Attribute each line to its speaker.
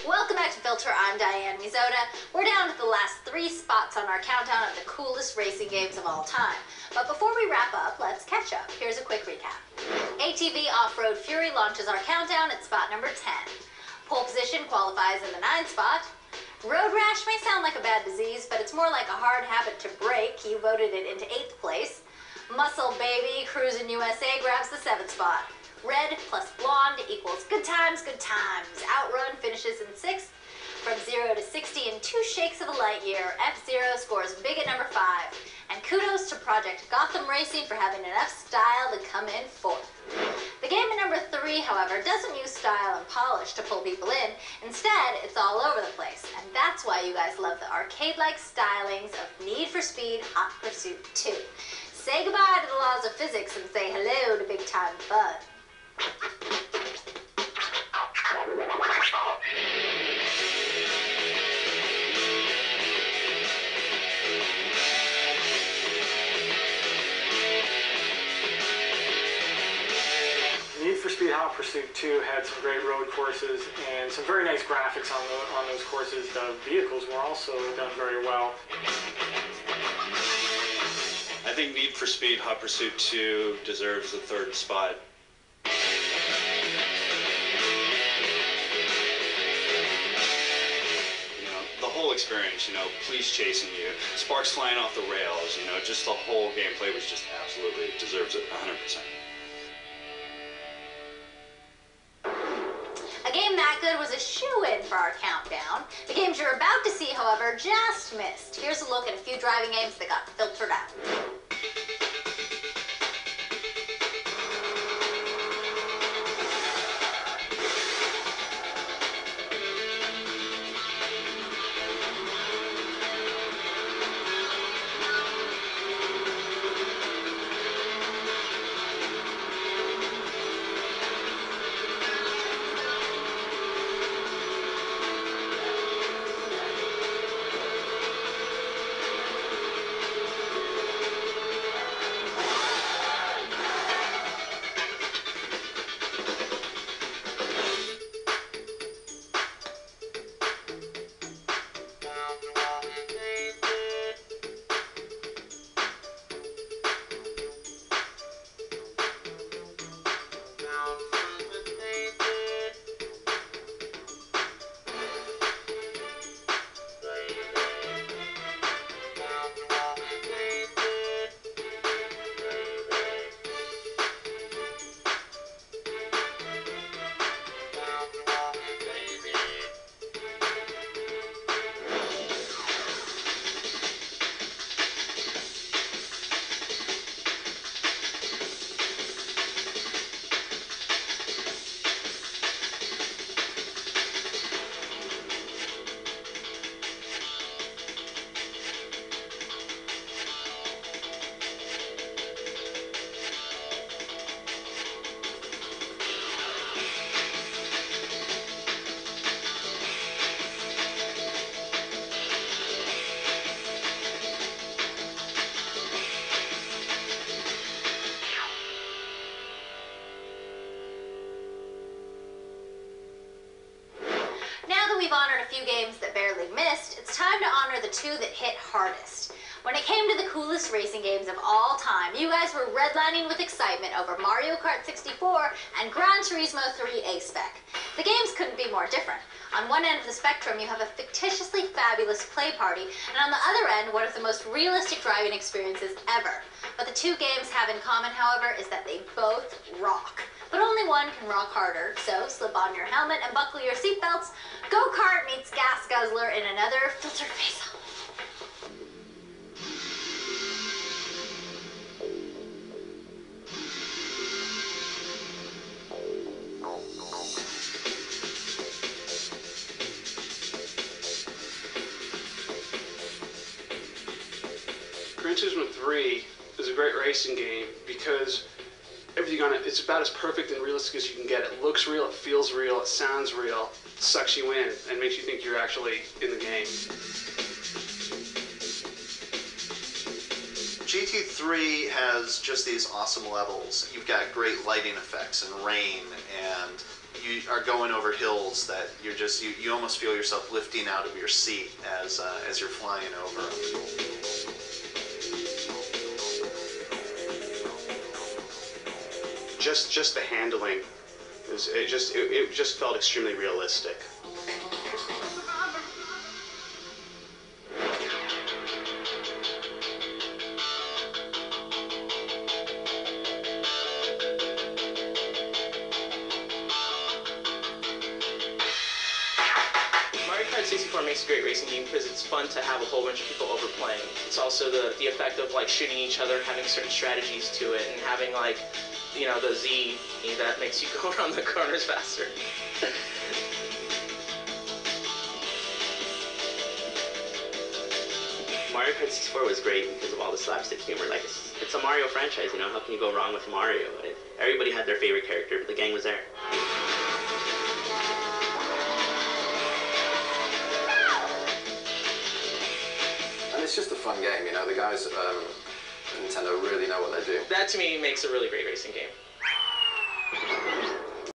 Speaker 1: Welcome back to Filter. I'm Diane Mizota. We're down to the last 3 spots on our countdown of the coolest racing games of all time. But before we wrap up, let's catch up. Here's a quick recap. ATV Off-Road Fury launches our countdown at spot number 10. Pole position qualifies in the 9th spot. Road rash may sound like a bad disease, but it's more like a hard habit to break. You voted it into 8th place. Muscle Baby Cruisin' USA grabs the 7th spot. Red plus blonde equals good times, good times. Outrun finishes in 6th. From 0 to 60 in 2 shakes of a light year, F-Zero scores big at number 5. And kudos to Project Gotham Racing for having enough style to come in 4th. The game at number 3, however, doesn't use style and polish to pull people in. Instead, it's all over the place. And that's why you guys love the arcade-like stylings of Need for Speed Hot Pursuit 2. Say goodbye to the laws of physics and say hello to big-time fun.
Speaker 2: Need for Speed Hot Pursuit 2 had some great road courses and some very nice graphics on those courses. The vehicles were also done very well.
Speaker 3: I think Need for Speed Hot Pursuit 2 deserves the 3rd spot. Experience, police chasing you, sparks flying off the rails, just the whole gameplay was just absolutely deserves it 100%.
Speaker 1: A game that good was a shoo-in for our countdown. The games you're about to see, however, just missed. Here's a look at a few driving games that got filtered out. We've honored a few games that barely missed, it's time to honor the 2 that hit hardest. When it came to the coolest racing games of all time, you guys were redlining with excitement over Mario Kart 64 and Gran Turismo 3 A-Spec. The games couldn't be more different. On one end of the spectrum, you have a fictitiously fabulous play party, and on the other end, one of the most realistic driving experiences ever. What the 2 games have in common, however, is that they both rock. But only one can rock harder, so slip on your helmet and buckle your seatbelts. Go-Kart meets Gas Guzzler in another filtered face-off.
Speaker 4: Gran Turismo 3 is a great racing game because everything on it, it's about as perfect and realistic as you can get. It looks real, it feels real, it sounds real, it sucks you in, and makes you think you're actually in the game.
Speaker 5: GT3 has just these awesome levels. You've got great lighting effects and rain and you are going over hills that you're just you almost feel yourself lifting out of your seat as you're flying over them.
Speaker 4: Just the handling, it just felt extremely realistic.
Speaker 6: Mario Kart 64 makes a great racing game because it's fun to have a whole bunch of people over playing. It's also the effect of like shooting each other, having certain strategies to it, and having like, you know, the Z that makes you go around the corners faster.
Speaker 7: Mario Kart 64 was great because of all the slapstick humor. Like, it's a Mario franchise, you know? How can you go wrong with Mario? Everybody had their favorite character, but the gang was there.
Speaker 8: And it's just a fun game, you know? The guys at Nintendo really know what they're doing.
Speaker 6: That to me makes a really great racing game.